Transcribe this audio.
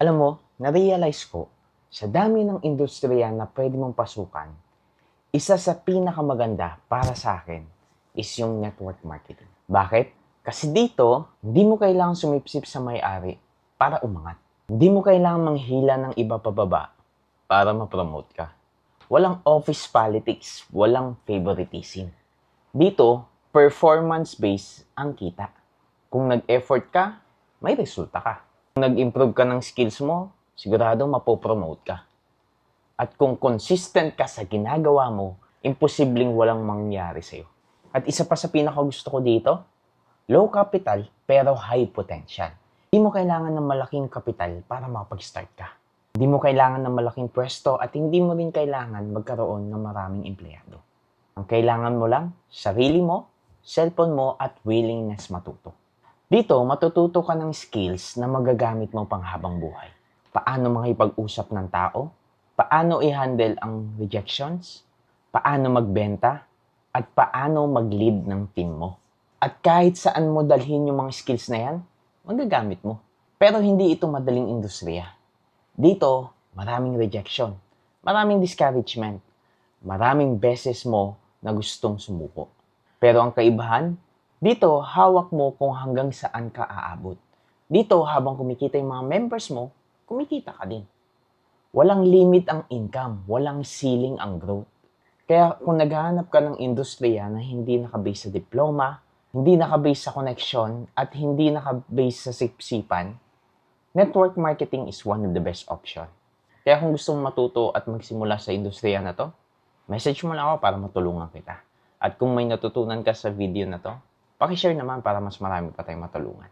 Alam mo, na-realize ko, sa dami ng industriya na pwede mong pasukan, isa sa pinakamaganda para sa akin is yung network marketing. Bakit? Kasi dito, hindi mo kailangang sumipsip sa may-ari para umangat. Hindi mo kailangang manghila ng iba pababa para ma-promote ka. Walang office politics, walang favoritism. Dito, performance-based ang kita. Kung nag-effort ka, may resulta ka. Kung nag-improve ka ng skills mo, sigurado mapopromote ka. At kung consistent ka sa ginagawa mo, imposibleng walang mangyari sa'yo. At isa pa sa pinakagusto ko dito, low capital pero high potential. Hindi mo kailangan ng malaking kapital para makapag-start ka. Hindi mo kailangan ng malaking pwesto at hindi mo rin kailangan magkaroon ng maraming empleyado. Ang kailangan mo lang, sarili mo, cellphone mo at willingness matuto. Dito, matututo ka ng skills na magagamit mo panghabang buhay. Paano makipag-usap ng tao, paano i-handle ang rejections, paano magbenta, at paano mag-lead ng team mo. At kahit saan mo dalhin yung mga skills na yan, magagamit mo. Pero hindi ito madaling industriya. Dito, maraming rejection, maraming discouragement, maraming beses mo na gustong sumuko. Pero ang kaibahan, dito hawak mo kung hanggang saan ka aabot. Dito habang kumikita yung mga members mo, kumikita ka din. Walang limit ang income, walang ceiling ang growth. Kaya kung naghahanap ka ng industriya na hindi nakabase sa diploma, hindi nakabase sa connection, at hindi nakabase sa sipsipan, network marketing is one of the best option. Kaya kung gusto mong matuto at magsimula sa industriya na to, message mo lang ako para matulungan kita. At kung may natutunan ka sa video na to, pakishare naman para mas marami pa tayong matulungan.